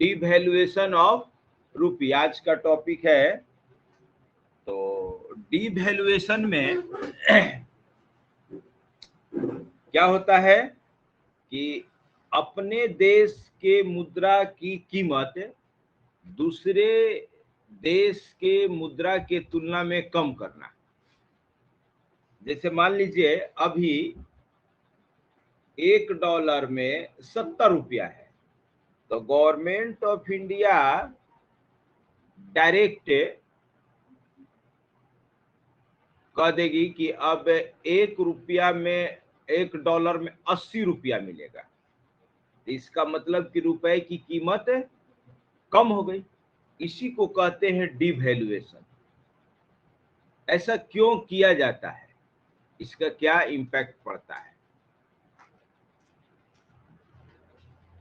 Devaluation of रूपी आज का टॉपिक है। तो डिवैल्यूएशन में क्या होता है कि अपने देश के मुद्रा की कीमत दूसरे देश के मुद्रा के तुलना में कम करना। जैसे मान लीजिए अभी $1 में 70 रुपया है, तो गवर्नमेंट ऑफ इंडिया डायरेक्ट कह देगी कि अब $1 में 80 रुपया मिलेगा। इसका मतलब कि रुपए की कीमत कम हो गई। इसी को कहते हैं डिवैल्यूएशन। ऐसा क्यों किया जाता है, इसका क्या इम्पैक्ट पड़ता है?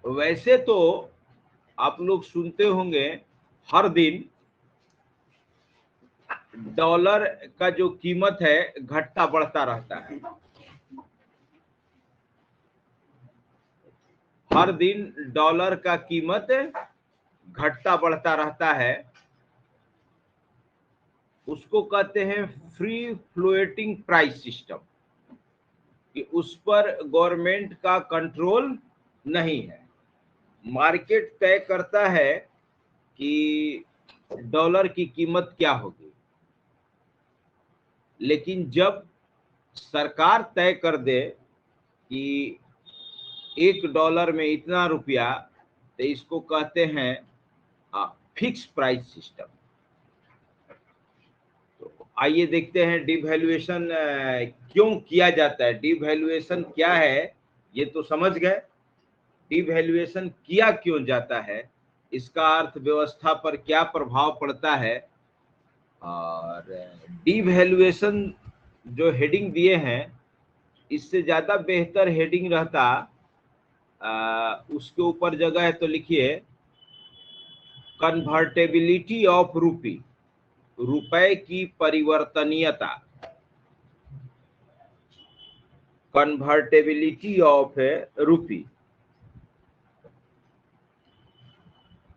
वैसे तो आप लोग सुनते होंगे हर दिन डॉलर का जो कीमत है घटता बढ़ता रहता है। हर दिन डॉलर का कीमत घटता बढ़ता रहता है। उसको कहते हैं फ्री फ्लोटिंग प्राइस सिस्टम, कि उस पर गवर्नमेंट का कंट्रोल नहीं है। मार्केट तय करता है कि डॉलर की कीमत क्या होगी, लेकिन जब सरकार तय कर दे कि $1 में इतना रुपया, तो इसको कहते हैं फिक्स प्राइस सिस्टम। तो आइए देखते हैं डिवैल्यूएशन क्यों किया जाता है। डिवैल्यूएशन क्या है ये तो समझ गए। डिवैल्यूएशन किया क्यों जाता है, इसका अर्थव्यवस्था पर क्या प्रभाव पड़ता है, और डिवैल्यूएशन जो हेडिंग दिए हैं इससे ज्यादा बेहतर हेडिंग रहता उसके ऊपर जगह है तो लिखिए कन्वर्टेबिलिटी ऑफ रूपी, रुपए की परिवर्तनीयता। कन्वर्टेबिलिटी ऑफ रूपी,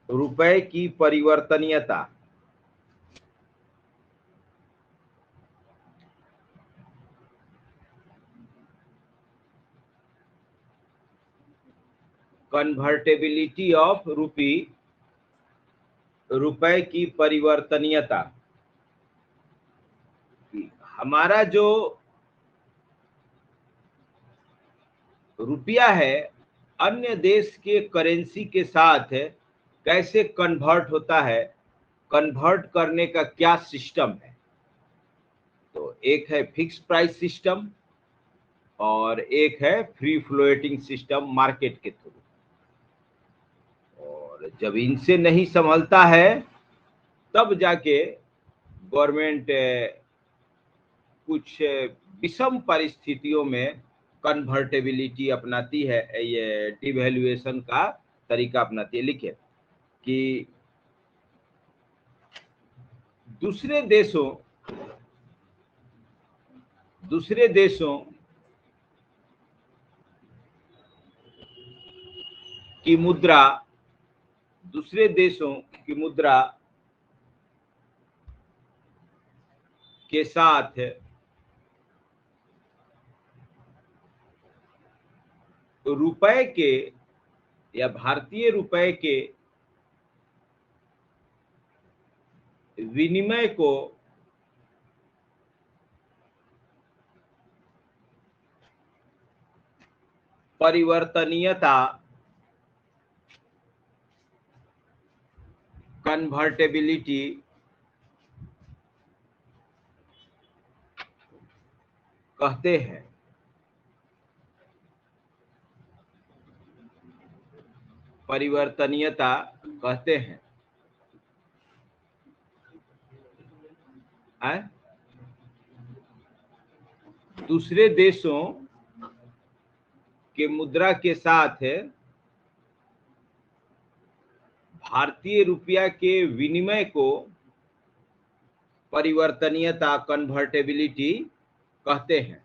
रुपए की परिवर्तनीयता। कन्वर्टेबिलिटी ऑफ रूपी, रुपए की परिवर्तनीयता। हमारा जो रुपया है अन्य देश के करेंसी के साथ कैसे कन्वर्ट होता है, कन्वर्ट करने का क्या सिस्टम है। तो एक है फिक्स प्राइस सिस्टम और एक है फ्री फ्लोटिंग सिस्टम मार्केट के थ्रू। और जब इनसे नहीं संभलता है तब जाके गवर्नमेंट कुछ विषम परिस्थितियों में कन्वर्टेबिलिटी अपनाती है, ये डिवैल्यूएशन का तरीका अपनाती है। लिखिए कि दूसरे देशों की मुद्रा, दूसरे देशों की मुद्रा के साथ रुपए के या भारतीय रुपए के विनिमय को परिवर्तनीयता, कन्वर्टेबिलिटी कहते हैं। परिवर्तनीयता कहते हैं। दूसरे देशों के मुद्रा के साथ भारतीय रुपया के विनिमय को परिवर्तनीयता, कन्वर्टेबिलिटी कहते हैं।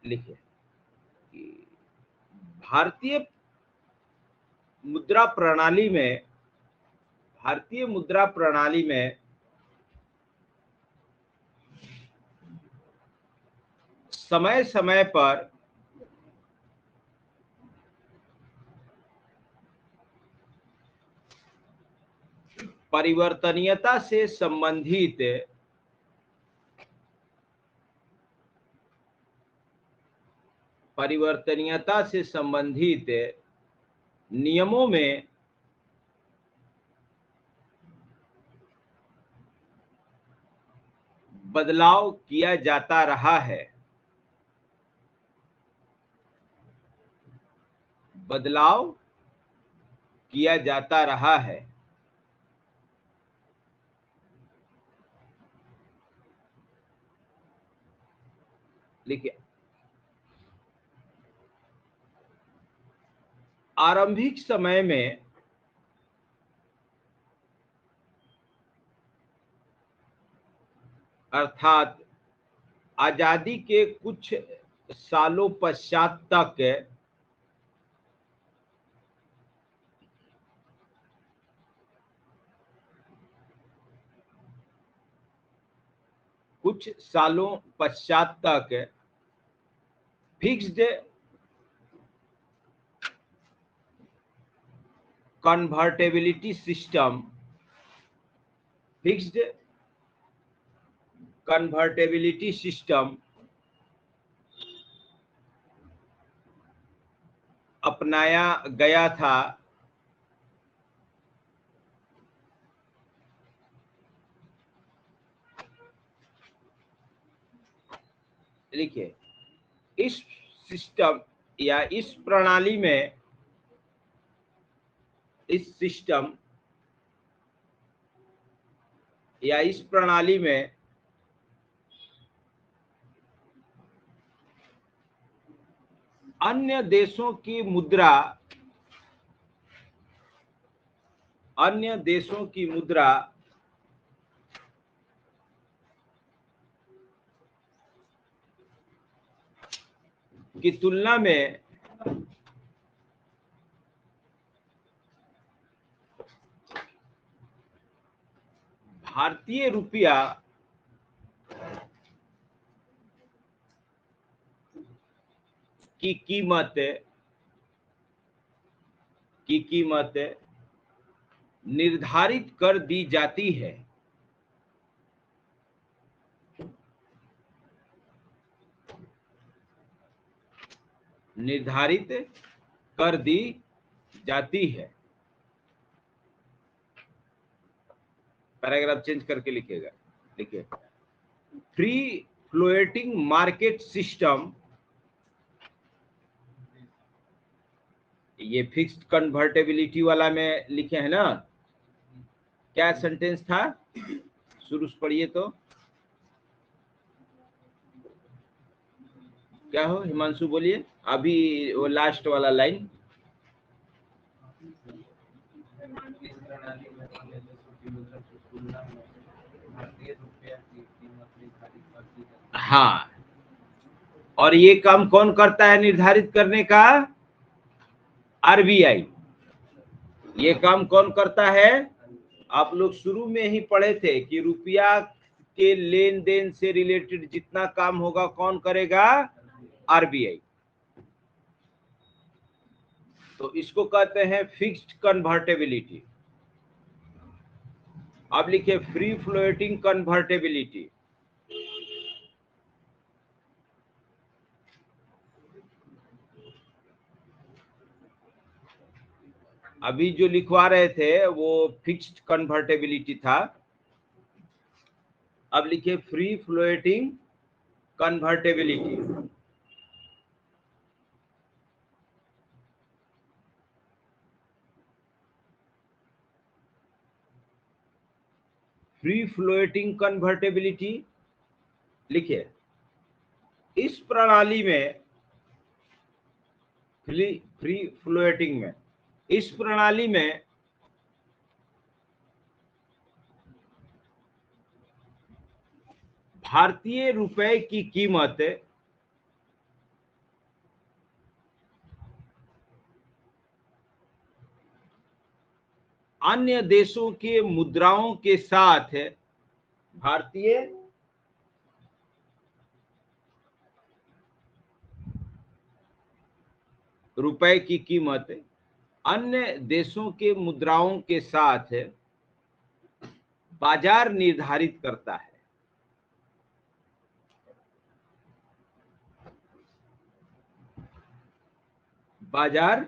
लिखिए भारतीय मुद्रा प्रणाली में समय समय पर परिवर्तनीयता से संबंधित नियमों में बदलाव किया जाता रहा है। लिखिए, आरंभिक समय में अर्थात आजादी के कुछ सालों पश्चात तक फिक्स्ड कन्वर्टेबिलिटी सिस्टम अपनाया गया था। लिखिए, इस सिस्टम या इस प्रणाली में अन्य देशों की मुद्रा की तुलना में भारतीय रुपया की कीमत निर्धारित कर दी जाती है। पैराग्राफ चेंज करके लिखिएगा। देखिए, फ्री फ्लोटिंग मार्केट सिस्टम, ये फिक्स्ड कन्वर्टेबिलिटी वाला में लिखे हैं ना। क्या सेंटेंस था? शुरू से पढ़िए तो। क्या हो हिमांशु, बोलिए अभी वो लास्ट वाला लाइन। हाँ, और ये काम कौन करता है निर्धारित करने का? आरबीआई। ये काम कौन करता है? आप लोग शुरू में ही पढ़े थे कि रुपया के लेन देन से रिलेटेड जितना काम होगा कौन करेगा? आरबीआई। तो इसको कहते हैं फिक्स्ड कन्वर्टेबिलिटी। अब लिखिए फ्री फ्लोटिंग कन्वर्टेबिलिटी। अभी जो लिखवा रहे थे वो फिक्स्ड कन्वर्टेबिलिटी था। अब लिखिए free floating convertibility. Free floating convertibility लिखिए, इस प्रणाली में फ्री फ्लोटिंग में इस प्रणाली में भारतीय रुपए की कीमत अन्य देशों के मुद्राओं के साथ भारतीय रुपए की कीमत अन्य देशों के मुद्राओं के साथ बाजार निर्धारित करता है। बाजार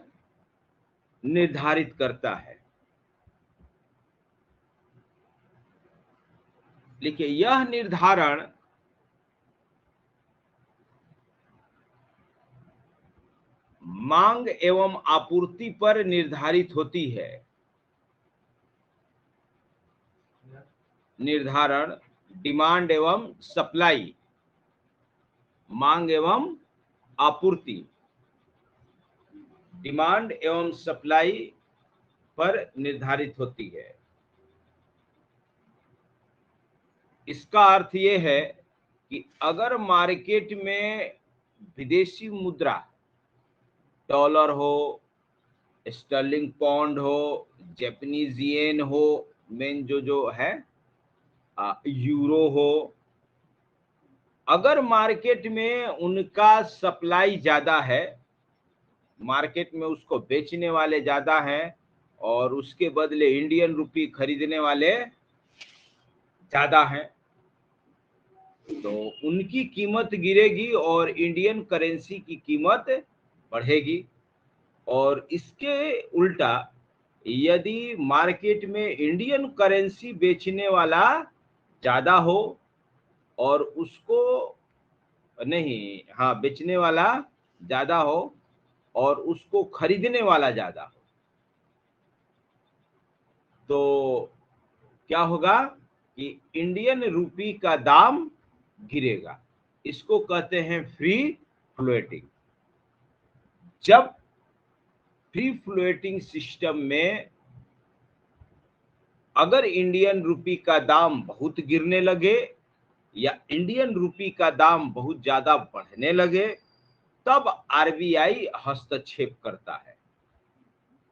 निर्धारित करता है। देखिए, यह निर्धारण मांग एवं आपूर्ति पर निर्धारित होती है। निर्धारण डिमांड एवं सप्लाई, मांग एवं आपूर्ति, डिमांड एवं सप्लाई पर निर्धारित होती है। इसका अर्थ यह है कि अगर मार्केट में विदेशी मुद्रा, डॉलर हो, स्टर्लिंग पाउंड हो, जापानीज येन हो, मेन जो है यूरो हो, अगर मार्केट में उनका सप्लाई ज्यादा है, मार्केट में उसको बेचने वाले ज्यादा हैं और उसके बदले इंडियन रुपी खरीदने वाले ज्यादा हैं, तो उनकी कीमत गिरेगी और इंडियन करेंसी की कीमत बढ़ेगी। और इसके उल्टा यदि मार्केट में इंडियन करेंसी बेचने वाला ज्यादा हो और उसको नहीं, हाँ, बेचने वाला ज्यादा हो और उसको खरीदने वाला ज्यादा हो, तो क्या होगा कि इंडियन रुपी का दाम गिरेगा। इसको कहते हैं फ्री फ्लोटिंग। जब फ्री फ्लोटिंग सिस्टम में अगर इंडियन रुपी का दाम बहुत गिरने लगे या इंडियन रुपी का दाम बहुत ज्यादा बढ़ने लगे, तब आरबीआई हस्तक्षेप करता है।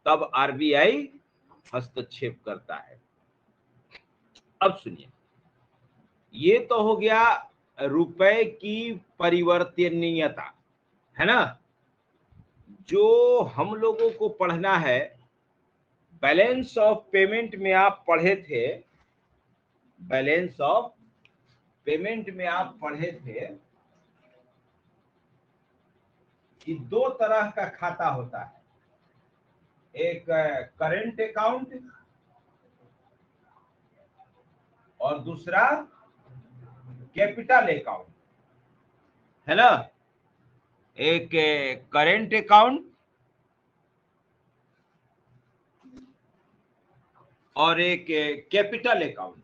तब आरबीआई हस्तक्षेप करता है। अब सुनिए, ये तो हो गया रुपए की परिवर्तनीयता, है ना, जो हम लोगों को पढ़ना है। बैलेंस ऑफ पेमेंट में आप पढ़े थे, बैलेंस ऑफ पेमेंट में आप पढ़े थे कि दो तरह का खाता होता है, एक करंट अकाउंट और दूसरा कैपिटल अकाउंट, है ना। एक करंट अकाउंट और एक कैपिटल अकाउंट।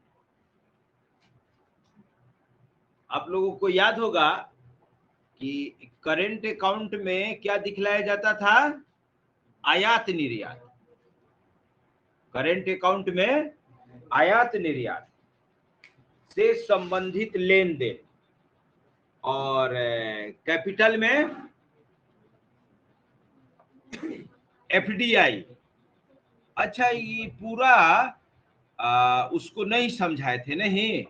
आप लोगों को याद होगा कि करंट अकाउंट में क्या दिखलाया जाता था? आयात निर्यात। करंट अकाउंट में आयात निर्यात से संबंधित लेन देन, और कैपिटल में एफडीआई। अच्छा, ये पूरा उसको नहीं समझाए थे, नहीं।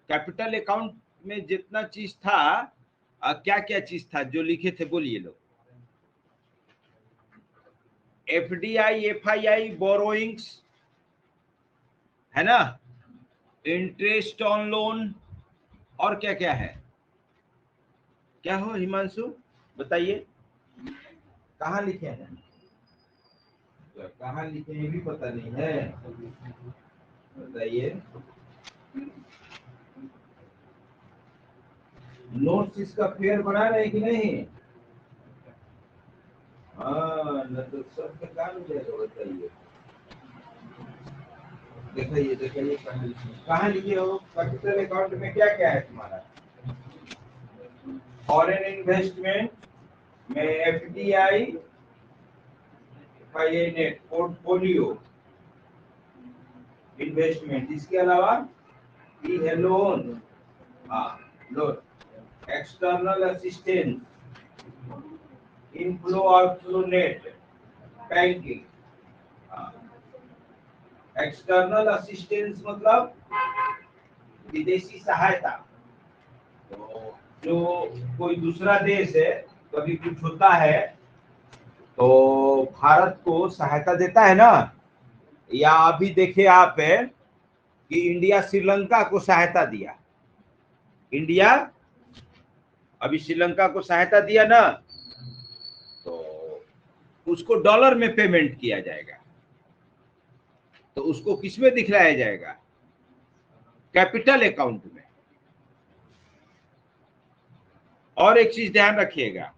कैपिटल अकाउंट में जितना चीज था, क्या क्या चीज था जो लिखे थे, बोलिए लोग। एफडीआई, एफआईआई, बोरोइंग्स, है ना, इंटरेस्ट ऑन लोन, और क्या क्या है? क्या हो हिमांशु, बताइए, कहाँ लिखे हैं? कहाँ लिखे हैं ये भी पता नहीं है, बताइए। नोट्स इसका फेयर बना रहे कि नहीं? हाँ, न तो सब कहाँ हो जाएगा, बताइए। दिखाइए दिखाइए, कहाँ लिखे हो? कैपिटल अकाउंट में क्या क्या है तुम्हारा? फॉरेन इन्वेस्टमेंट में FDI, FII net, portfolio investment, इसके अलावा ई है लोन, हाँ, loan, external assistance, inflow outflow net, banking, हाँ, एक्सटर्नल असिस्टेंस मतलब विदेशी सहायता। तो जो कोई दूसरा देश है, कभी कुछ होता है तो भारत को सहायता देता है ना। या अभी देखिए आप कि इंडिया श्रीलंका को सहायता दिया। इंडिया अभी श्रीलंका को सहायता दिया ना, तो उसको डॉलर में पेमेंट किया जाएगा। तो उसको किसमें दिखलाया जाएगा? कैपिटल अकाउंट में। और एक चीज ध्यान रखिएगा,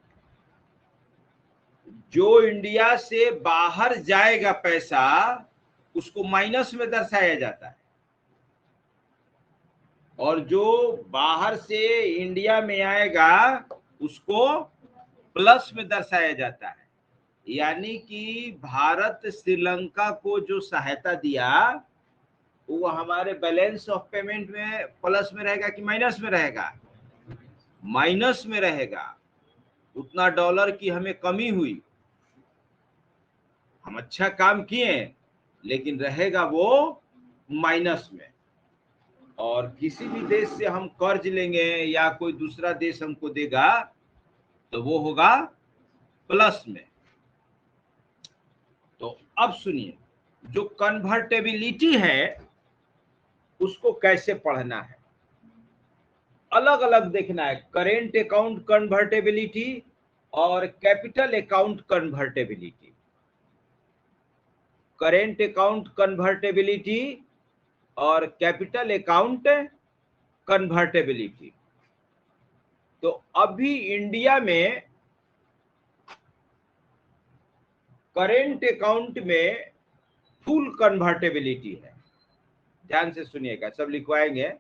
जो इंडिया से बाहर जाएगा पैसा, उसको माइनस में दर्शाया जाता है, और जो बाहर से इंडिया में आएगा उसको प्लस में दर्शाया जाता है। यानी कि भारत श्रीलंका को जो सहायता दिया वो हमारे बैलेंस ऑफ पेमेंट में प्लस में रहेगा कि माइनस में रहेगा? माइनस में रहेगा। उतना डॉलर की हमें कमी हुई, हम अच्छा काम किए, लेकिन रहेगा वो माइनस में। और किसी भी देश से हम कर्ज लेंगे या कोई दूसरा देश हमको देगा तो वो होगा प्लस में। तो अब सुनिए, जो कन्वर्टेबिलिटी है उसको कैसे पढ़ना है, अलग अलग देखना है। करेंट अकाउंट कन्वर्टेबिलिटी और capital account convertibility. Current account convertibility और कैपिटल अकाउंट कन्वर्टेबिलिटी। तो अभी इंडिया में करेंट अकाउंट में फुल कन्वर्टेबिलिटी है। ध्यान से सुनिएगा, सब लिखवाएंगे।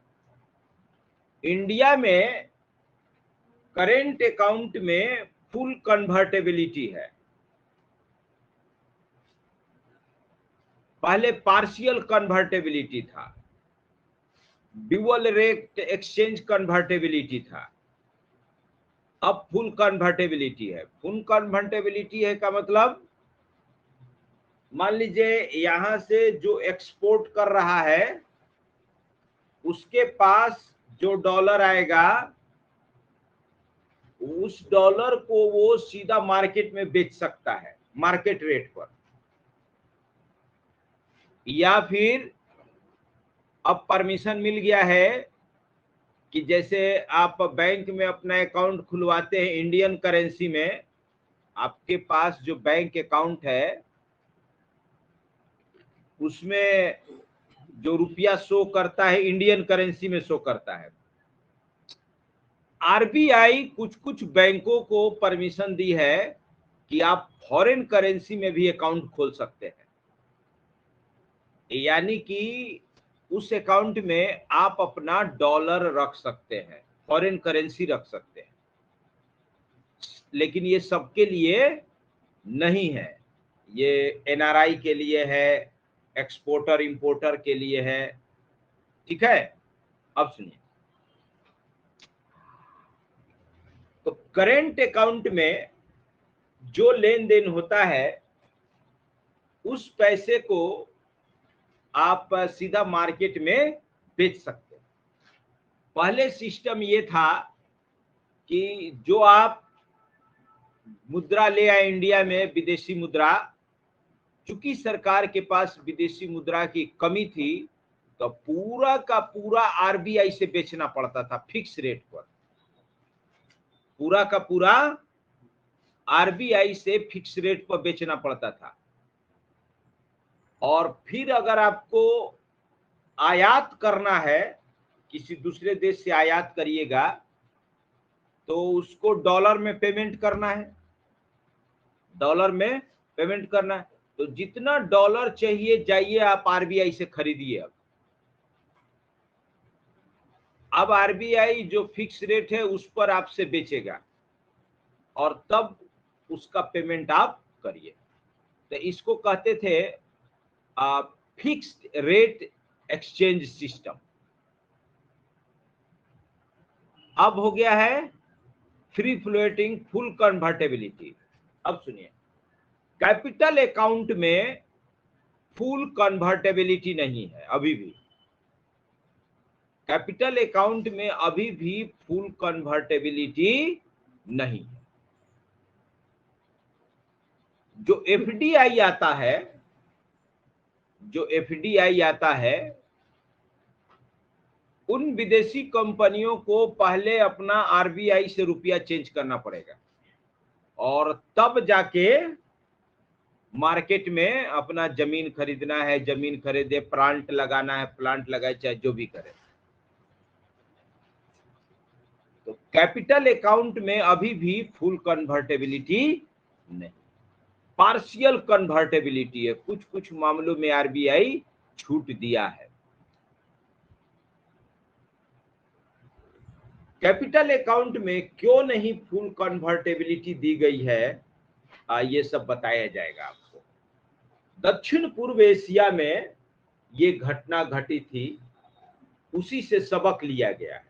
इंडिया में करेंट अकाउंट में फुल कन्वर्टेबिलिटी है। पहले पार्शियल कन्वर्टेबिलिटी था, ड्यूअल रेट एक्सचेंज कन्वर्टेबिलिटी था, अब फुल कन्वर्टेबिलिटी है। फुल कन्वर्टेबिलिटी है का मतलब, मान लीजिए यहां से जो एक्सपोर्ट कर रहा है उसके पास जो डॉलर आएगा उस डॉलर को वो सीधा मार्केट में बेच सकता है मार्केट रेट पर, या फिर अब परमिशन मिल गया है कि जैसे आप बैंक में अपना अकाउंट खुलवाते हैं इंडियन करेंसी में, आपके पास जो बैंक अकाउंट है उसमें जो रुपया शो करता है इंडियन करेंसी में शो करता है। आरबीआई कुछ कुछ बैंकों को परमिशन दी है कि आप फॉरेन करेंसी में भी अकाउंट खोल सकते हैं। यानी कि उस अकाउंट में आप अपना डॉलर रख सकते हैं, फॉरेन करेंसी रख सकते हैं। लेकिन ये सबके लिए नहीं है, ये एनआरआई के लिए है, एक्सपोर्टर इंपोर्टर के लिए है। ठीक है, अब सुनिए। तो करेंट अकाउंट में जो लेन देन होता है उस पैसे को आप सीधा मार्केट में बेच सकते हैं। पहले सिस्टम ये था कि जो आप मुद्रा ले आए इंडिया में, विदेशी मुद्रा, चूंकि सरकार के पास विदेशी मुद्रा की कमी थी तो पूरा का पूरा आरबीआई से बेचना पड़ता था फिक्स रेट पर। पूरा का पूरा आरबीआई से फिक्स रेट पर बेचना पड़ता था। और फिर अगर आपको आयात करना है, किसी दूसरे देश से आयात करिएगा तो उसको डॉलर में पेमेंट करना है, डॉलर में पेमेंट करना है। तो जितना डॉलर चाहिए जाइए आप आरबीआई से खरीदिए। अब आरबीआई जो फिक्स रेट है उस पर आपसे बेचेगा और तब उसका पेमेंट आप करिए। तो इसको कहते थे फिक्स्ड रेट एक्सचेंज सिस्टम। अब हो गया है फ्री फ्लोटिंग फुल कन्वर्टेबिलिटी। अब सुनिए, कैपिटल अकाउंट में फुल कन्वर्टेबिलिटी नहीं है अभी भी। कैपिटल अकाउंट में अभी भी फुल कन्वर्टेबिलिटी नहीं है। जो एफडीआई आता है, जो एफडीआई आता है, उन विदेशी कंपनियों को पहले अपना आरबीआई से रुपया चेंज करना पड़ेगा और तब जाके मार्केट में अपना जमीन खरीदना है, जमीन खरीदे, प्लांट लगाना है, प्लांट लगाए, चाहे जो भी करे। तो कैपिटल अकाउंट में अभी भी फुल कन्वर्टेबिलिटी नहीं, पार्शियल कन्वर्टेबिलिटी है। कुछ कुछ मामलों में आरबीआई छूट दिया है। कैपिटल अकाउंट में क्यों नहीं फुल कन्वर्टेबिलिटी दी गई है, ये सब बताया जाएगा आपको। दक्षिण पूर्व एशिया में ये घटना घटी थी, उसी से सबक लिया गया है।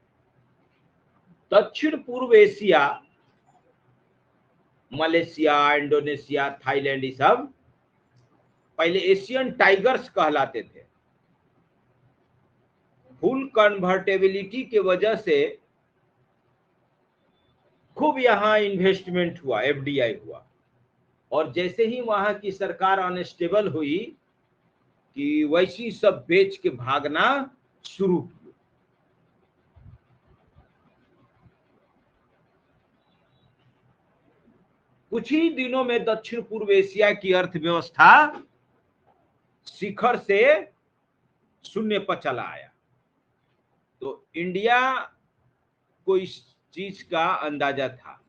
दक्षिण पूर्व एशिया, मलेशिया, इंडोनेशिया, थाईलैंड, ये सब पहले एशियन टाइगर्स कहलाते थे। फुल कन्वर्टेबिलिटी की वजह से खूब यहां इन्वेस्टमेंट हुआ, एफडीआई हुआ, और जैसे ही वहां की सरकार अनस्टेबल हुई कि वैसी सब बेच के भागना शुरू किया। कुछ ही दिनों में दक्षिण पूर्व एशिया की अर्थव्यवस्था शिखर से शून्य पर चला आया। तो इंडिया को इस चीज का अंदाजा था,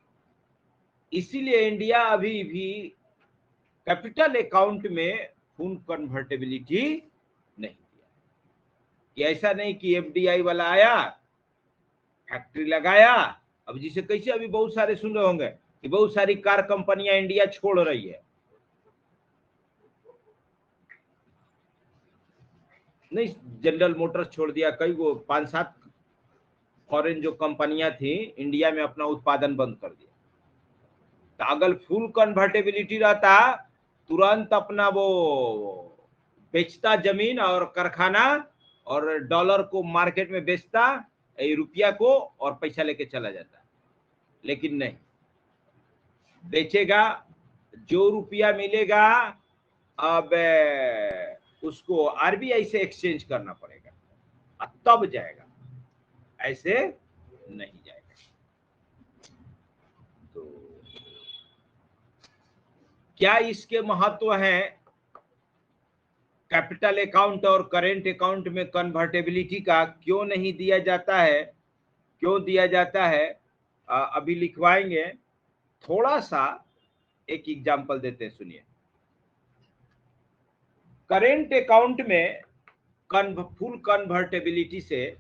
इसीलिए इंडिया अभी भी कैपिटल अकाउंट में फुल कन्वर्टेबिलिटी नहीं दिया। कि ऐसा नहीं कि एफडीआई वाला आया, फैक्ट्री लगाया, अब जिसे कैसे अभी बहुत सारे सुन रहे होंगे कि बहुत सारी कार कंपनियां इंडिया छोड़ रही है। नहीं, जनरल मोटर्स छोड़ दिया, कई वो 5-7 फॉरेन जो कंपनियां थी इंडिया में अपना उत्पादन बंद कर दिया। तो अगर फुल कन्वर्टेबिलिटी रहता, तुरंत अपना वो बेचता जमीन और कारखाना, और डॉलर को मार्केट में बेचता, रुपया को, और पैसा लेके चला जाता। लेकिन नहीं, बेचेगा, जो रुपया मिलेगा अब उसको आरबीआई से एक्सचेंज करना पड़ेगा, तब जाएगा, ऐसे नहीं जाएगा। तो क्या इसके महत्व है? कैपिटल अकाउंट और करेंट अकाउंट में कन्वर्टेबिलिटी का क्यों नहीं दिया जाता है, क्यों दिया जाता है, अभी लिखवाएंगे। थोड़ा सा एक एग्जांपल देते हैं, सुनिए। करेंट अकाउंट में फुल कन्वर्टेबिलिटी से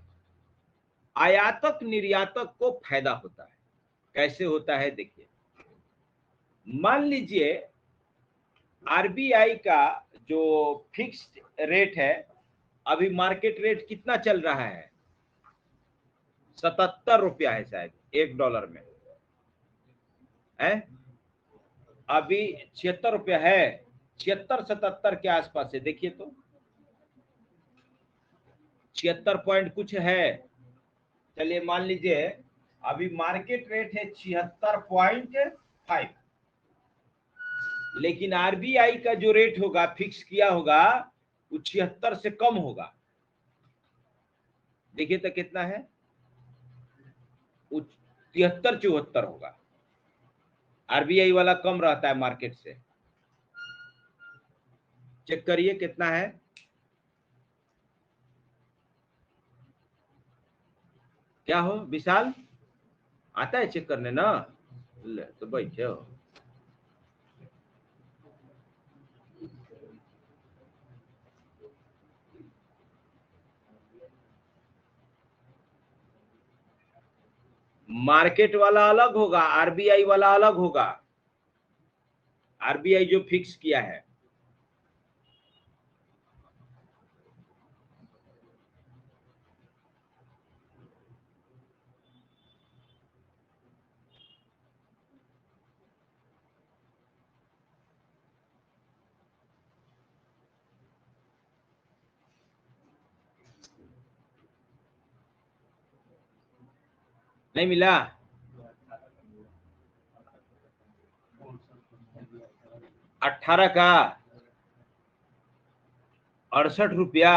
आयातक निर्यातक को फायदा होता है। कैसे होता है देखिए, मान लीजिए आरबीआई का जो फिक्स्ड रेट है, अभी मार्केट रेट कितना चल रहा है? 77 रुपया है शायद $1 में है। अभी 76 रुपया है, 76-77 के आसपास है। देखिए तो 76 पॉइंट कुछ है। चलिए मान लीजिए अभी मार्केट रेट है 76.5, लेकिन आरबीआई का जो रेट होगा फिक्स किया होगा वो 76 से कम होगा। देखिए तो कितना है, 73-74 होगा। आरबीआई वाला कम रहता है मार्केट से। चेक करिए कितना है। क्या हो विशाल, आता है चेक करने ना? ले तो बैठे हो। मार्केट वाला अलग होगा, आरबीआई वाला अलग होगा। आरबीआई जो फिक्स किया है, नहीं मिला? 18 का 68 रुपया,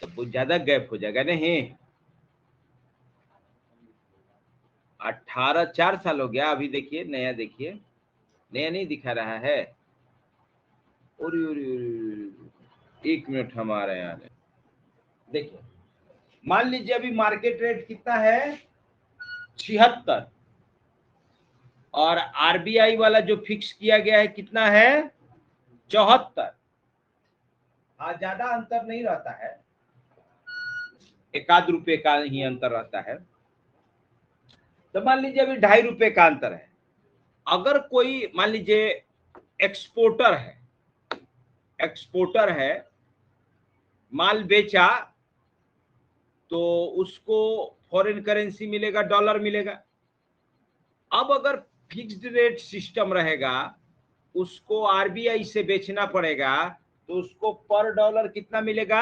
तो बहुत ज्यादा गैप हो जाएगा नहीं। 18 4 साल हो गया। अभी देखिए नया, देखिए नया नहीं दिखा रहा है। ओरी ओरी ओरी, 1 मिनट हमारे यहाँ देखिए, मान लीजिए अभी मार्केट रेट कितना है, 76, और आरबीआई वाला जो फिक्स किया गया है कितना है, 74। हाँ, ज्यादा अंतर नहीं रहता है, 1 रुपए का ही अंतर रहता है। तो मान लीजिए अभी 2.5 रुपए का अंतर है। अगर कोई मान लीजिए एक्सपोर्टर है, एक्सपोर्टर है, माल बेचा तो उसको फॉरेन करेंसी मिलेगा, डॉलर मिलेगा। अब अगर फिक्स्ड रेट सिस्टम रहेगा, उसको आरबीआई से बेचना पड़ेगा, तो उसको पर डॉलर कितना मिलेगा,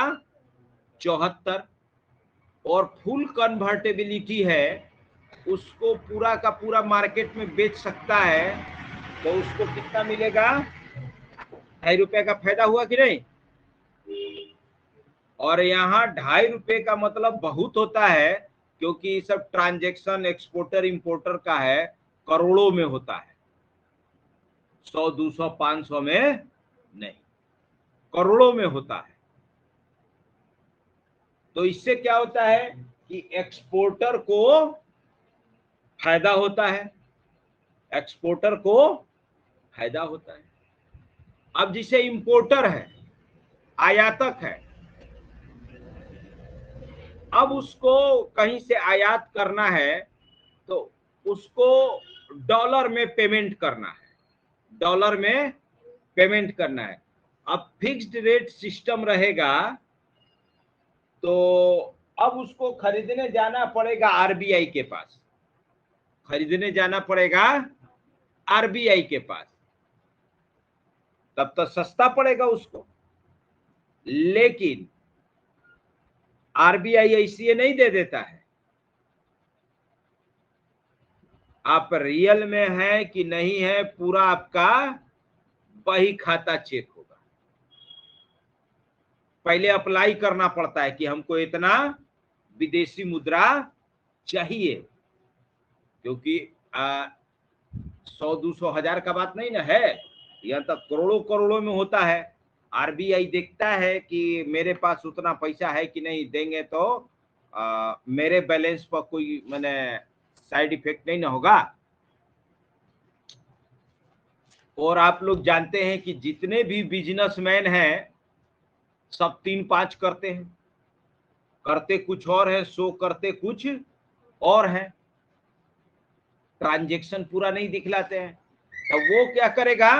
74। और फुल कन्वर्टेबिलिटी है, उसको पूरा का पूरा मार्केट में बेच सकता है, तो उसको कितना मिलेगा, 2.5 रुपए का फायदा हुआ कि नहीं। और यहाँ 2.5 रुपए का मतलब बहुत होता है, क्योंकि सब ट्रांजैक्शन एक्सपोर्टर इंपोर्टर का है, करोड़ों में होता है, 100 200 500 में नहीं, करोड़ों में होता है। तो इससे क्या होता है कि एक्सपोर्टर को फायदा होता है, एक्सपोर्टर को फायदा होता है। अब जिसे इंपोर्टर है, आयातक है, अब उसको कहीं से आयात करना है, तो उसको डॉलर में पेमेंट करना है, डॉलर में पेमेंट करना है। अब फिक्स्ड रेट सिस्टम रहेगा, तो अब उसको खरीदने जाना पड़ेगा आरबीआई के पास, खरीदने जाना पड़ेगा आरबीआई के पास, तब तो सस्ता पड़ेगा उसको। लेकिन आरबीआई ऐसी नहीं दे देता है, आप रियल में है कि नहीं है, पूरा आपका बही खाता चेक होगा। पहले अप्लाई करना पड़ता है कि हमको इतना विदेशी मुद्रा चाहिए, क्योंकि 100 200 हजार का बात नहीं ना है, यह तक करोड़ों करोड़ों में होता है। आरबीआई देखता है कि मेरे पास उतना पैसा है कि नहीं, देंगे तो मेरे बैलेंस पर कोई मैंने साइड इफेक्ट नहीं ना होगा। और आप लोग जानते हैं कि जितने भी बिजनेसमैन हैं, सब 3 5 करते हैं, करते कुछ और है, शो करते कुछ और है, ट्रांजैक्शन पूरा नहीं दिखलाते हैं। तो वो क्या करेगा,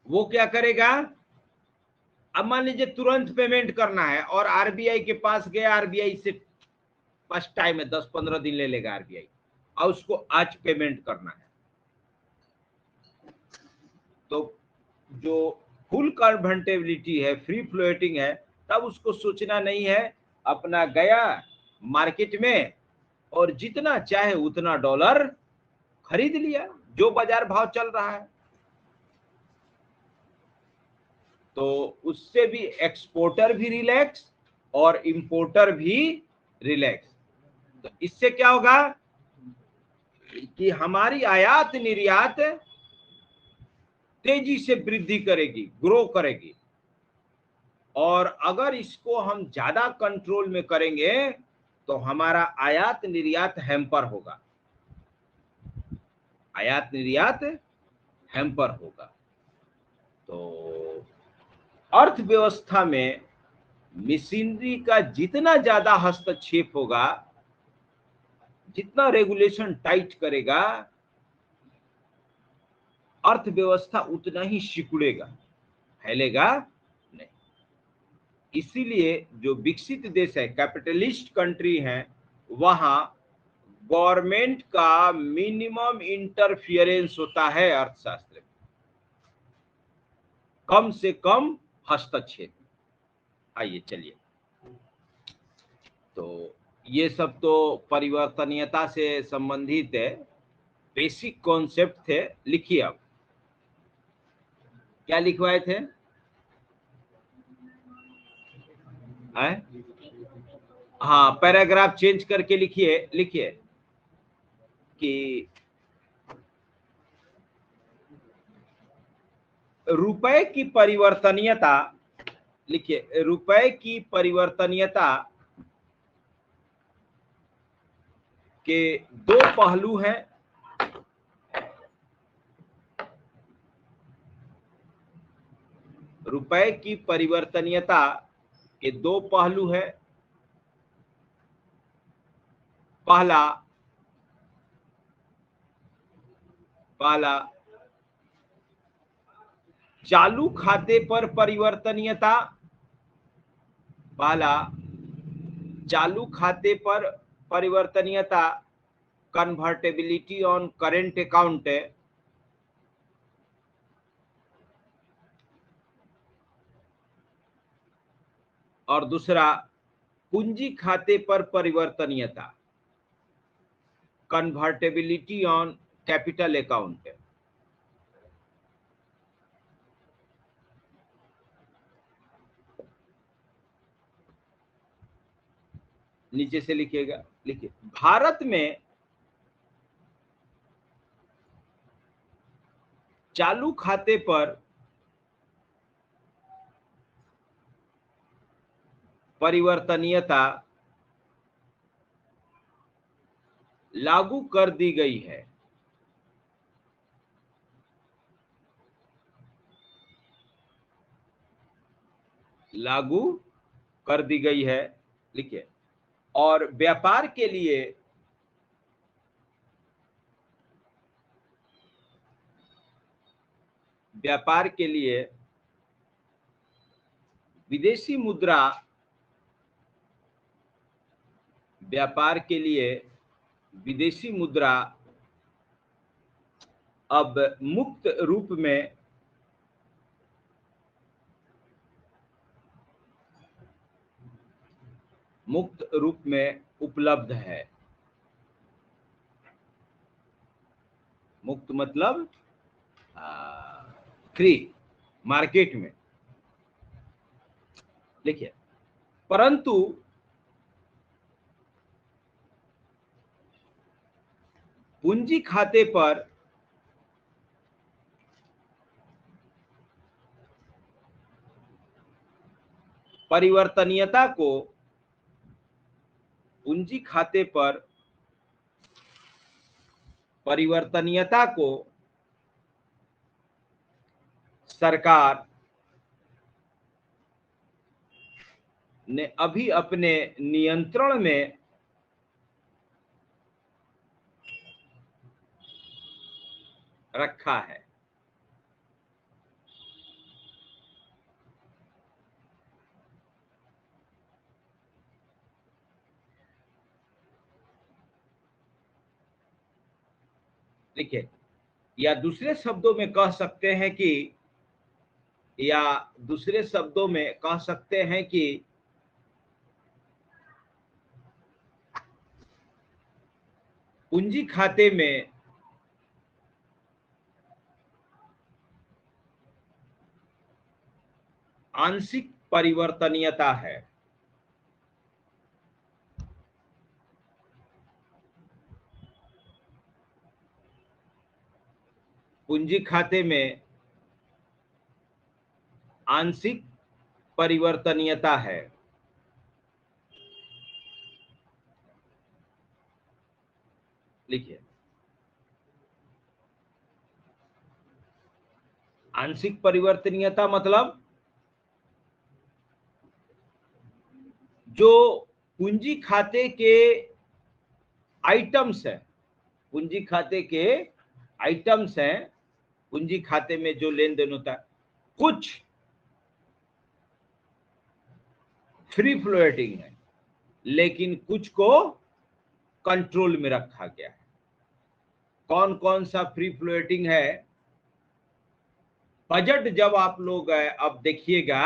वो क्या करेगा, अब मान लीजिए तुरंत पेमेंट करना है और आरबीआई के पास गया, आरबीआई से फर्स्ट टाइम है, 10 15 दिन ले लेगा आरबीआई, और उसको आज पेमेंट करना है। तो जो फुल कन्वर्टेबिलिटी है, फ्री फ्लोटिंग है, तब उसको सोचना नहीं है, अपना गया मार्केट में और जितना चाहे उतना डॉलर खरीद लिया, जो बाजार भाव चल रहा है। तो उससे भी एक्सपोर्टर भी रिलैक्स और इंपोर्टर भी रिलैक्स। तो इससे क्या होगा कि हमारी आयात निर्यात तेजी से वृद्धि करेगी, ग्रो करेगी। और अगर इसको हम ज्यादा कंट्रोल में करेंगे, तो हमारा आयात निर्यात हैम्पर होगा, आयात निर्यात हैम्पर होगा। तो अर्थव्यवस्था में मशीनरी का जितना ज्यादा हस्तक्षेप होगा, जितना रेगुलेशन टाइट करेगा, अर्थव्यवस्था उतना ही सिकुड़ेगा, फैलेगा नहीं। इसीलिए जो विकसित देश है, कैपिटलिस्ट कंट्री हैं, वहां गवर्नमेंट का मिनिमम इंटरफियरेंस होता है अर्थशास्त्र में, कम से कम हस्तक्षेप। आइए चलिए, तो ये सब तो परिवर्तनीयता से संबंधित है, बेसिक कॉन्सेप्ट थे। लिखिए अब क्या लिखवाए थे। आए? हाँ, पैराग्राफ चेंज करके लिखिए। लिखिए कि रुपए की परिवर्तनीयता, लिखिए रुपए की परिवर्तनीयता के दो पहलू हैं। रुपए की परिवर्तनीयता के दो पहलू हैं। पहला चालू खाते पर परिवर्तनीयता। पहला चालू खाते पर परिवर्तनीयता, कन्वर्टेबिलिटी ऑन करेंट अकाउंट। और दूसरा पूंजी खाते पर परिवर्तनीयता, कन्वर्टेबिलिटी ऑन कैपिटल अकाउंट। नीचे से लिखिएगा। लिखिए भारत में चालू खाते पर परिवर्तनीयता लागू कर दी गई है। लागू कर दी गई है। लिखिए और व्यापार के लिए विदेशी मुद्रा, व्यापार के लिए विदेशी मुद्रा अब मुक्त रूप में उपलब्ध है। मुक्त मतलब फ्री मार्केट में। देखिए परंतु पूंजी खाते पर परिवर्तनीयता को, पूंजी खाते पर परिवर्तनीयता को सरकार ने अभी अपने नियंत्रण में रखा है। देखिए या दूसरे शब्दों में कह सकते हैं कि, पूंजी खाते में आंशिक परिवर्तनीयता है। पूंजी खाते में आंशिक परिवर्तनीयता है। लिखिए आंशिक परिवर्तनीयता मतलब जो पूंजी खाते के आइटम्स हैं, पूंजी खाते के आइटम्स हैं, पूंजी खाते में जो लेन देन होता है, कुछ फ्री फ्लोटिंग है लेकिन कुछ को कंट्रोल में रखा गया है। कौन कौन सा फ्री फ्लोटिंग है? बजट जब आप लोग अब देखिएगा,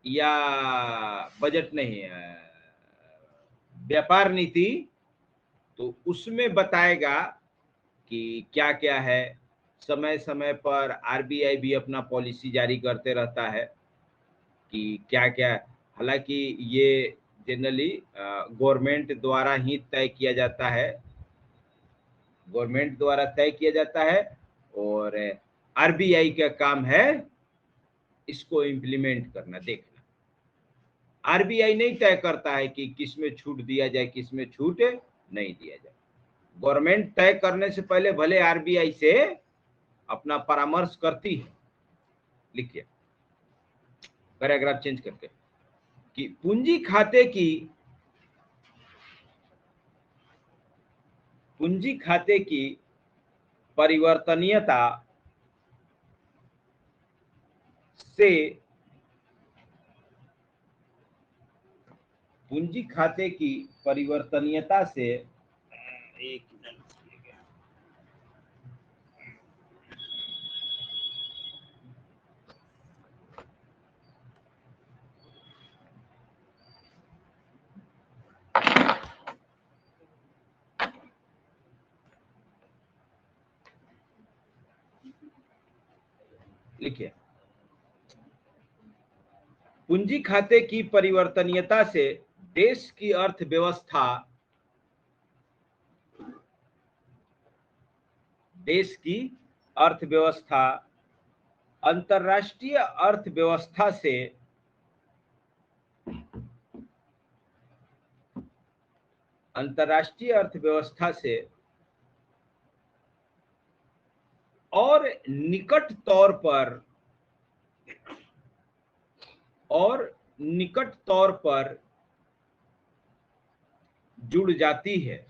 या बजट नहीं है, व्यापार नीति, तो उसमें बताएगा कि क्या क्या है। समय समय पर आरबीआई भी अपना पॉलिसी जारी करते रहता है कि क्या क्या, हालांकि ये जनरली गवर्नमेंट द्वारा ही तय किया जाता है, गवर्नमेंट द्वारा तय किया जाता है, और आरबीआई का काम है इसको इम्प्लीमेंट करना, देखना। आरबीआई नहीं तय करता है कि किस में छूट दिया जाए, किस में छूट नहीं दिया जाए। गवर्नमेंट तय करने से पहले भले आरबीआई से अपना परामर्श करती है। लिखिए पैराग्राफ चेंज करके कि पूंजी खाते की परिवर्तनीयता से पूंजी खाते की परिवर्तनीयता से एक लिखिए, पूंजी खाते की परिवर्तनीयता से देश की अर्थव्यवस्था अंतर्राष्ट्रीय अर्थव्यवस्था से और निकट तौर पर जुड़ जाती है।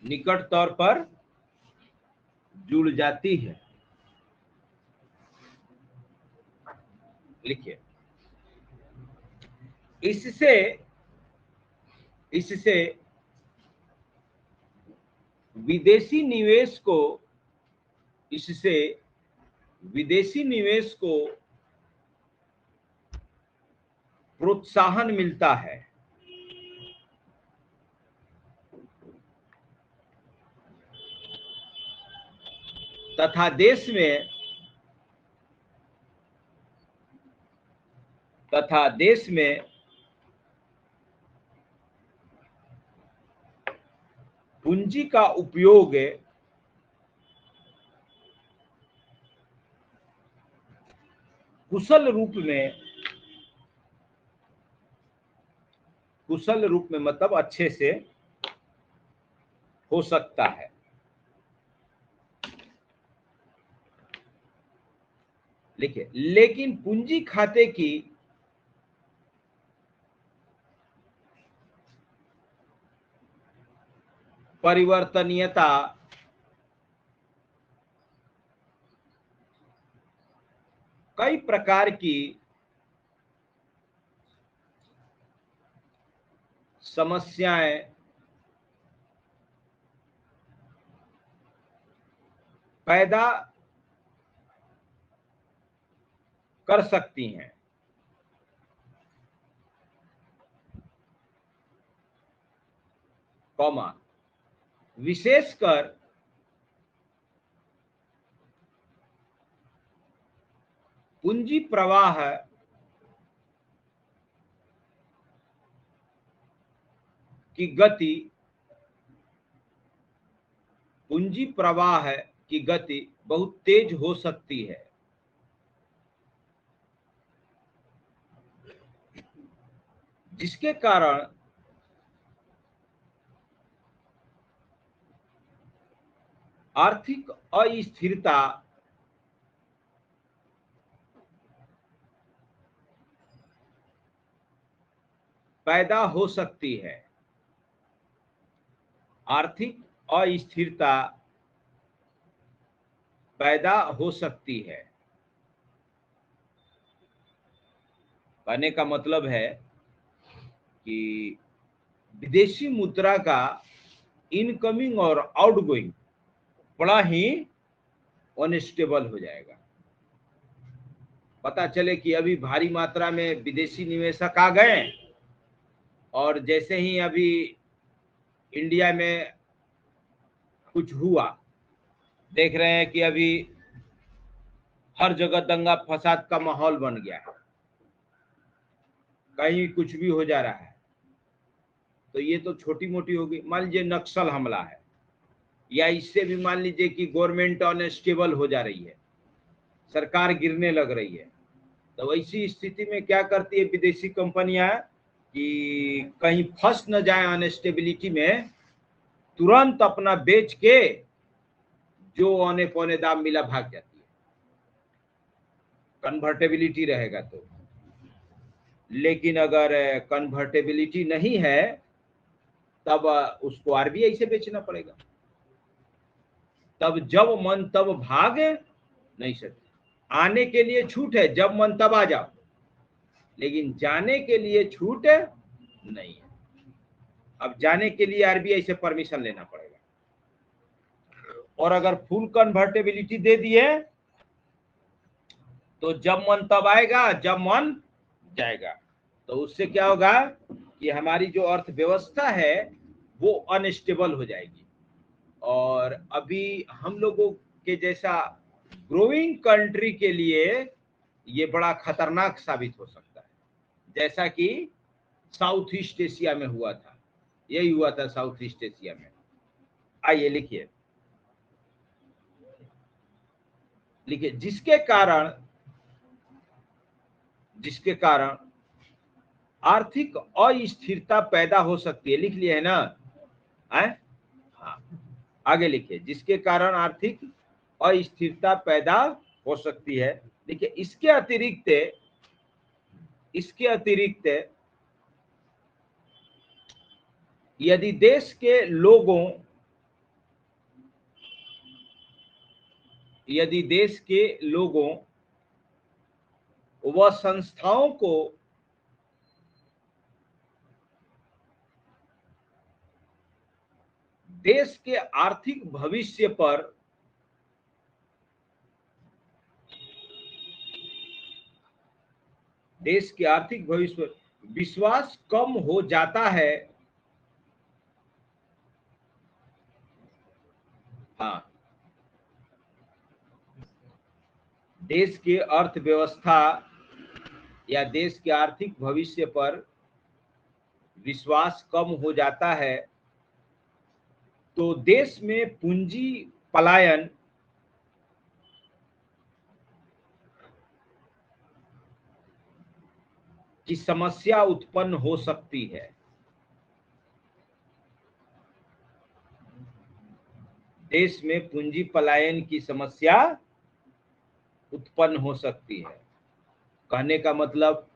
निकट तौर पर जुड़ जाती है। लिखिए, इससे विदेशी निवेश को प्रोत्साहन मिलता है तथा देश में पूंजी का उपयोग कुशल रूप में मतलब अच्छे से हो सकता है। लिखिए, लेकिन पूंजी खाते की परिवर्तनीयता कई प्रकार की समस्याएं पैदा कर सकती हैं, विशेषकर पूंजी प्रवाह की गति बहुत तेज हो सकती है, जिसके कारण आर्थिक अस्थिरता पैदा हो सकती है। आर्थिक अस्थिरता पैदा हो सकती है। कहने का मतलब है कि विदेशी मुद्रा का इनकमिंग और आउटगोइंग बड़ा ही अनस्टेबल हो जाएगा। पता चले कि अभी भारी मात्रा में विदेशी निवेशक आ गए और जैसे ही अभी इंडिया में कुछ हुआ, देख रहे हैं कि अभी हर जगह दंगा फसाद का माहौल बन गया है, कहीं कुछ भी हो जा रहा है। तो ये तो छोटी मोटी होगी। मान लीजिए नक्सल हमला है, या इससे भी मान लीजिए कि गवर्नमेंट अनस्टेबल हो जा रही है, सरकार गिरने लग रही है, तो ऐसी स्थिति में क्या करती है विदेशी कंपनियां कि कहीं फंस न जाए अनस्टेबिलिटी में, तुरंत अपना बेच के जो औने पौने दाम मिला भाग जाती है, कन्वर्टेबिलिटी रहेगा तो। लेकिन अगर कन्वर्टेबिलिटी नहीं है तब उसको आरबीआई से बेचना पड़ेगा। तब जब मन तब भाग नहीं सकते। आने के लिए छूट है, जब मन तब आ जाओ, लेकिन जाने के लिए छूट नहीं है। अब जाने के लिए आरबीआई से परमिशन लेना पड़ेगा, और अगर फुल कन्वर्टेबिलिटी दे दिए तो जब मन तब आएगा, जब मन जाएगा। तो उससे क्या होगा कि हमारी जो अर्थव्यवस्था है वो अनस्टेबल हो जाएगी। और अभी हम लोगों के जैसा ग्रोइंग कंट्री के लिए ये बड़ा खतरनाक साबित हो सकता है, जैसा कि साउथ ईस्ट एशिया में हुआ था। यही हुआ था साउथ ईस्ट एशिया में। आइए लिखिए, लिखिए जिसके कारण आर्थिक अस्थिरता पैदा हो सकती है। लिख लिए है ना? हाँ, आगे लिखिए, जिसके कारण आर्थिक अस्थिरता पैदा हो सकती है। देखिए इसके अतिरिक्त यदि देश के लोगों व संस्थाओं को देश के आर्थिक भविष्य पर विश्वास कम हो जाता है। हाँ, देश के अर्थव्यवस्था या देश के आर्थिक भविष्य पर विश्वास कम हो जाता है तो देश में पूंजी पलायन की समस्या उत्पन्न हो सकती है। देश में पूंजी पलायन की समस्या उत्पन्न हो सकती है। कहने का मतलब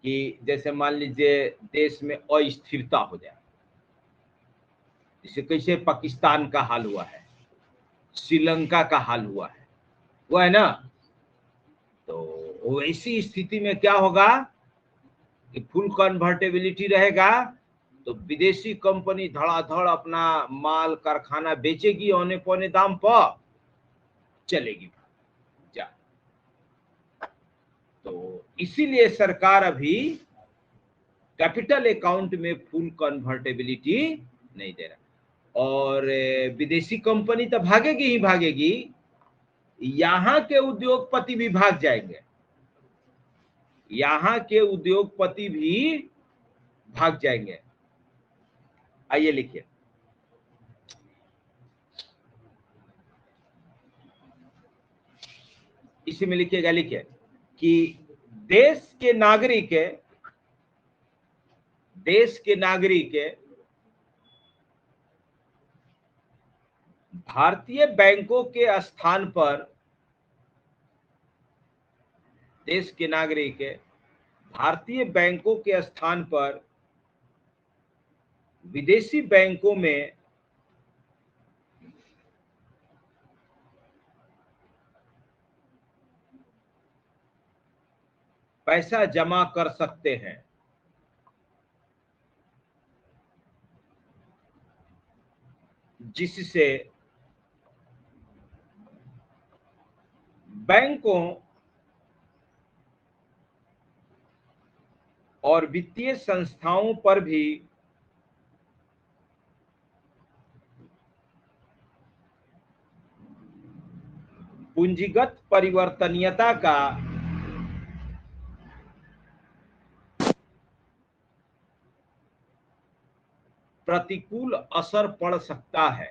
कि जैसे मान लीजिए देश में अस्थिरता हो जाए, जैसे कैसे पाकिस्तान का हाल हुआ है, श्रीलंका का हाल हुआ है, वो है ना। तो ऐसी स्थिति में क्या होगा कि फुल कन्वर्टेबिलिटी रहेगा तो विदेशी कंपनी धड़ाधड़ अपना माल कारखाना बेचेगी, औने पौने दाम पर चलेगी जा। तो इसीलिए सरकार अभी कैपिटल अकाउंट में फुल कन्वर्टेबिलिटी नहीं दे रहा। और विदेशी कंपनी तो भागेगी ही भागेगी, यहां के उद्योगपति भी भाग जाएंगे, यहां के उद्योगपति भी भाग जाएंगे। आइए लिखिए, इसी में लिखिएगा, लिखिए कि देश के नागरिक भारतीय बैंकों के स्थान पर देश के नागरिक भारतीय बैंकों के स्थान पर विदेशी बैंकों में पैसा जमा कर सकते हैं, जिससे बैंकों और वित्तीय संस्थाओं पर भी पूंजीगत परिवर्तनीयता का प्रतिकूल असर पड़ सकता है।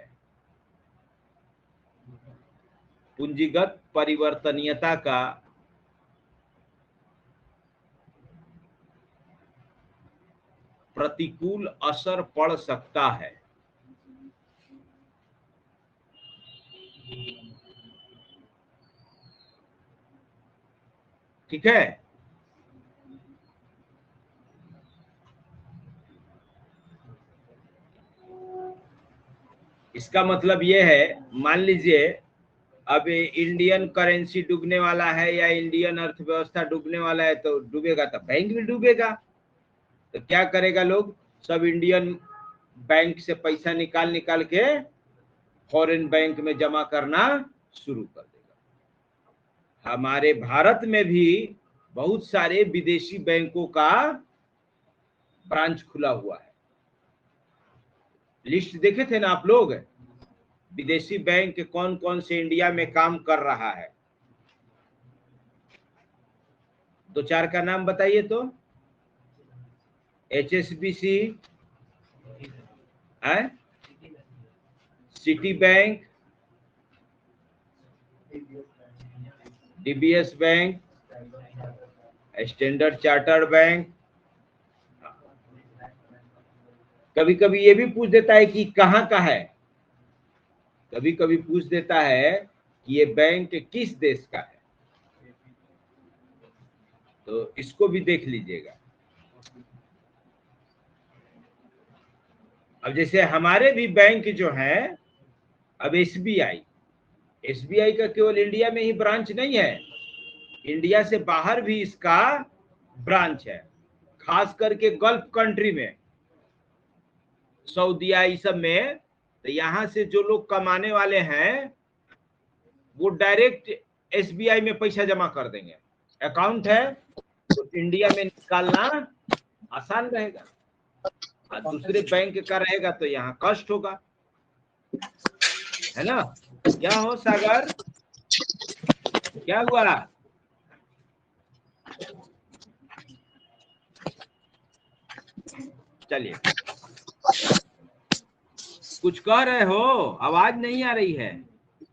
पूंजीगत परिवर्तनीयता का प्रतिकूल असर पड़ सकता है। ठीक है। इसका मतलब यह है, मान लीजिए अब इंडियन करेंसी डूबने वाला है या इंडियन अर्थव्यवस्था डूबने वाला है, तो डूबेगा तो बैंक भी डूबेगा। तो क्या करेगा लोग, सब इंडियन बैंक से पैसा निकाल निकाल के फॉरेन बैंक में जमा करना शुरू कर देगा। हमारे भारत में भी बहुत सारे विदेशी बैंकों का ब्रांच खुला हुआ है। लिस्ट देखे थे ना आप लोग, विदेशी बैंक कौन कौन से इंडिया में काम कर रहा है? दो चार का नाम बताइए तो। HSBC है, city bank, DBS bank, standard chartered bank. कभी कभी ये भी पूछ देता है कि कहाँ का है, कभी कभी पूछ देता है कि ये बैंक किस देश का है, तो इसको भी देख लीजिएगा। अब जैसे हमारे भी बैंक जो हैं, अब SBI का केवल इंडिया में ही ब्रांच नहीं है, इंडिया से बाहर भी इसका ब्रांच है, खास करके गल्फ कंट्री में, सऊदीया ये सब में। तो यहाँ से जो लोग कमाने वाले हैं वो डायरेक्ट SBI में पैसा जमा कर देंगे। अकाउंट है तो इंडिया में निकालना आसान रहेगा, और दूसरे बैंक का रहेगा तो यहाँ कष्ट होगा, है ना? क्या हो सागर, क्या हुआ? चलिए, कुछ कह रहे हो? आवाज नहीं आ रही है,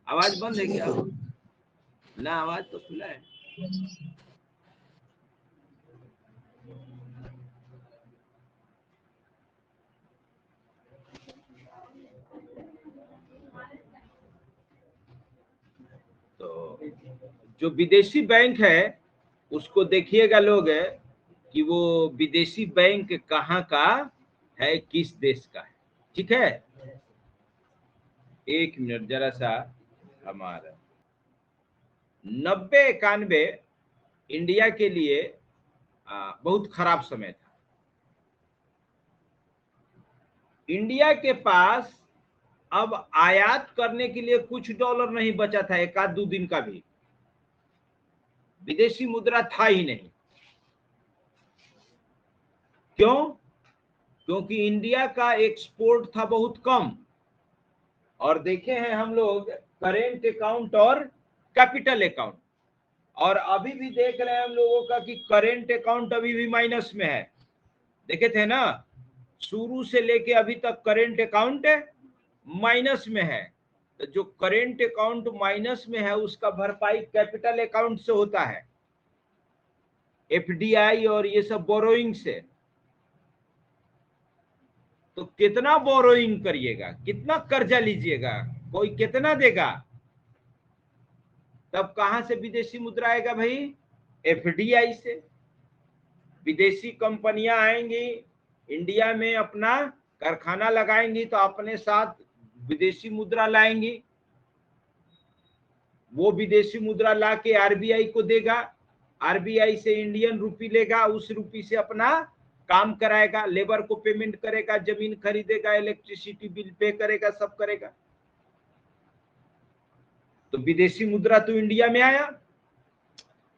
आवाज बंद है क्या? ना, आवाज तो खुला है। तो जो विदेशी बैंक है उसको देखिएगा लोग कि वो विदेशी बैंक कहाँ का है, किस देश का है। ठीक है, एक मिनट जरा सा, हमारा 90-91 इंडिया के लिए बहुत खराब समय था। इंडिया के पास अब आयात करने के लिए कुछ डॉलर नहीं बचा था, एक आध 2 दिन का भी विदेशी मुद्रा था ही नहीं। क्यों? क्योंकि इंडिया का एक्सपोर्ट था बहुत कम, और देखे हैं हम लोग करेंट अकाउंट और कैपिटल अकाउंट, और अभी भी देख रहे हैं हम लोगों का कि करेंट अकाउंट अभी भी माइनस में है। देखे थे ना, शुरू से लेके अभी तक करेंट अकाउंट माइनस में है। तो जो करेंट अकाउंट माइनस में है उसका भरपाई कैपिटल अकाउंट से होता है, FDI और ये सब बोरोइंग से। तो कितना बोरोइंग करिएगा, कितना कर्जा लीजिएगा, कोई कितना देगा? तब कहां से विदेशी मुद्रा आएगा भाई? एफडीआई से। विदेशी कंपनियां आएंगी इंडिया में, अपना कारखाना लगाएंगी तो अपने साथ विदेशी मुद्रा लाएंगी। वो विदेशी मुद्रा ला के आरबीआई को देगा, आरबीआई से इंडियन रूपी लेगा, उस रूपी से अपना काम कराएगा, लेबर को पेमेंट करेगा, जमीन खरीदेगा, इलेक्ट्रिसिटी बिल पे करेगा, सब करेगा। तो विदेशी मुद्रा तो इंडिया में आया।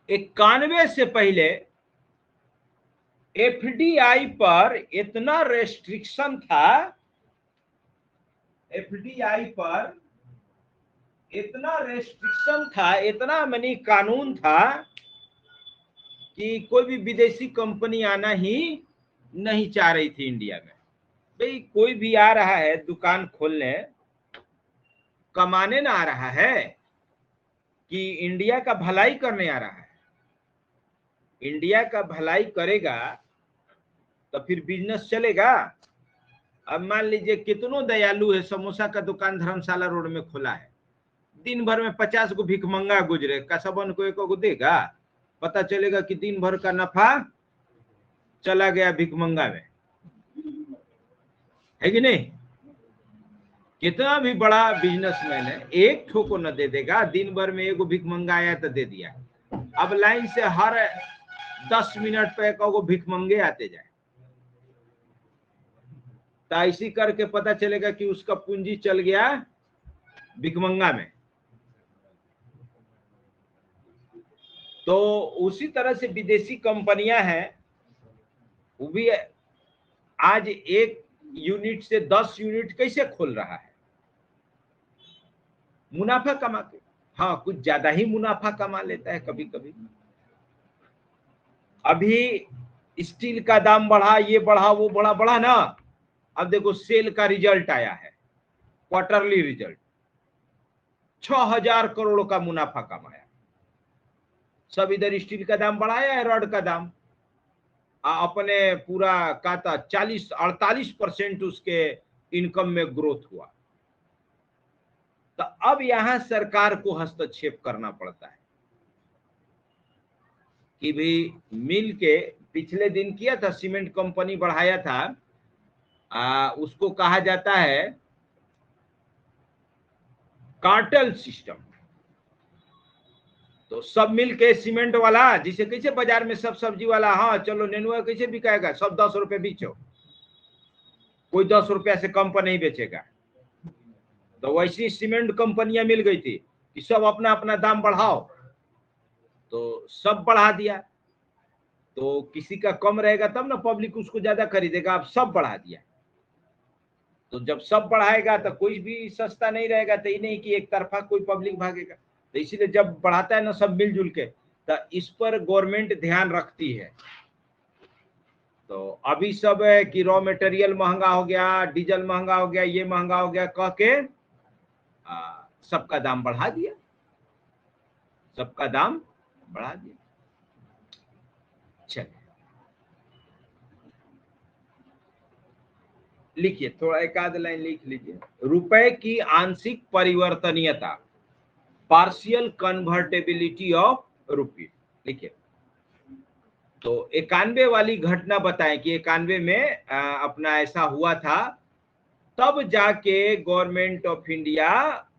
91 से पहले एफडीआई पर इतना रेस्ट्रिक्शन था, एफडीआई पर इतना रेस्ट्रिक्शन था, इतना मनी कानून था कि कोई भी विदेशी कंपनी आना ही नहीं चाह रही थी इंडिया में। भाई कोई भी आ रहा है दुकान खोलने, कमाने ना आ रहा है कि इंडिया का भलाई करने आ रहा है। इंडिया का भलाई करेगा तो फिर बिजनेस चलेगा। अब मान लीजिए कितनों दयालु है, समोसा का दुकान धर्मशाला रोड में खोला है, दिन भर में 50 को भिखमंगा गुजरे, कसबन को एक को देगा? पता चलेगा कि दिन भर का नफा चला गया भिखमंगा में, है कि नहीं? कितना भी बड़ा बिजनेसमैन है, एक ठो को न दे देगा, दिन भर में एगो भिखमंगा आया तो दे दिया। अब लाइन से हर 10 मिनट पे एक भिखमंगे आते जाए, तो ऐसी करके पता चलेगा कि उसका पूंजी चल गया भिखमंगा में। तो उसी तरह से विदेशी कंपनियां हैं, वो भी आज एक यूनिट से 10 यूनिट कैसे खोल रहा है, मुनाफा कमा के। हाँ, कुछ ज्यादा ही मुनाफा कमा लेता है कभी कभी। अभी स्टील का दाम बढ़ा, ये बढ़ा, वो बढ़ा बढ़ा ना। अब देखो सेल का रिजल्ट आया है, क्वार्टरली रिजल्ट, 6000 करोड़ का मुनाफा कमाया। सब इधर स्टील का दाम बढ़ाया है, रॉड का दाम अपने पूरा का था 40-48% उसके इनकम में ग्रोथ हुआ। तो अब यहां सरकार को हस्तक्षेप करना पड़ता है कि भाई मिल के, पिछले दिन किया था, सीमेंट कंपनी बढ़ाया था, उसको कहा जाता है कार्टेल सिस्टम। तो सब मिल के सीमेंट वाला, जिसे कैसे बाजार में सब सब्जी वाला, हाँ चलो नेनुआ कैसे बिकाएगा, सब 10 रुपए बेचो, कोई 10 रुपया से कम पर नहीं बेचेगा। तो वैसी सीमेंट कंपनियां मिल गई थी कि सब अपना अपना दाम बढ़ाओ, तो सब बढ़ा दिया। तो किसी का कम रहेगा तब ना पब्लिक उसको ज्यादा खरीदेगा, अब सब बढ़ा दिया। तो जब सब बढ़ाएगा तो कोई भी सस्ता नहीं रहेगा, तो ये नहीं कि एक तरफा कोई पब्लिक भागेगा। तो इसीलिए जब बढ़ाता है ना सब मिलजुल के, तो इस पर गवर्नमेंट ध्यान रखती है। तो अभी सब है कि रॉ मटेरियल महंगा हो गया, डीजल महंगा हो गया, ये महंगा हो गया कह के सबका दाम बढ़ा दिया, सबका दाम बढ़ा दिया। चलिए लिखिए, थोड़ा एक आध लाइन लिख लीजिए। रुपए की आंशिक परिवर्तनीयता, पार्शियल कन्वर्टेबिलिटी ऑफ रुपी, लिखिए। तो 91 वाली घटना बताएं कि 91 में अपना ऐसा हुआ था, तब जाके गवर्नमेंट ऑफ इंडिया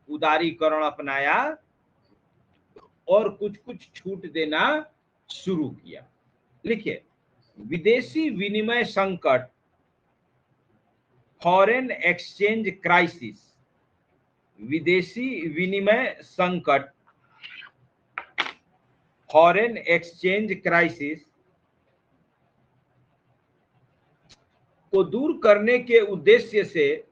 उदारीकरण अपनाया और कुछ कुछ छूट देना शुरू किया। लिखिए, विदेशी विनिमय संकट, फॉरेन एक्सचेंज क्राइसिस, विदेशी विनिमय संकट, फॉरेन एक्सचेंज क्राइसिस को दूर करने के उद्देश्य से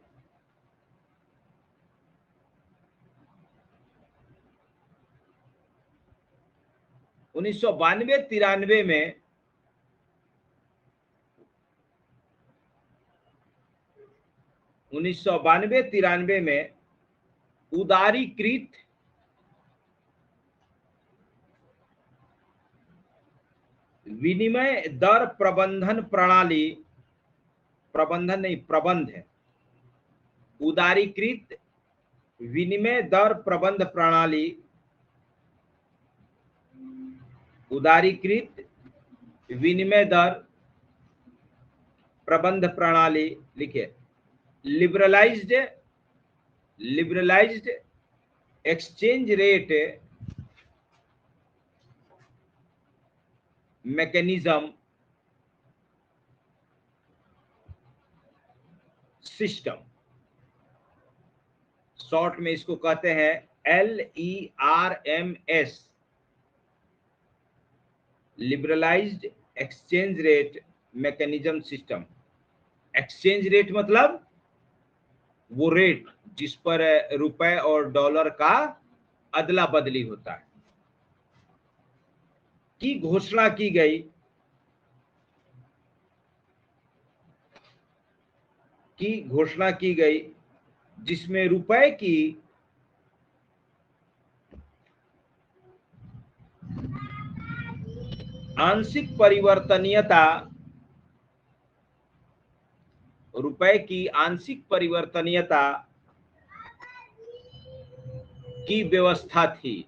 1992-93 में उदारीकृत विनिमय दर प्रबंधन प्रणाली, प्रबंधन नहीं प्रबंध है, उदारीकृत विनिमय दर प्रबंध प्रणाली, उदारीकृत विनिमय दर प्रबंध प्रणाली, लिखिए liberalised exchange rate mechanism system, short में इसको कहते हैं LERMS, liberalised exchange rate mechanism system. Exchange rate मतलब वो रेट जिस पर रुपए और डॉलर का अदला बदली होता है, की घोषणा की गई जिसमें रुपए की आंशिक परिवर्तनीयता, रुपए की आंशिक परिवर्तनीयता की व्यवस्था थी।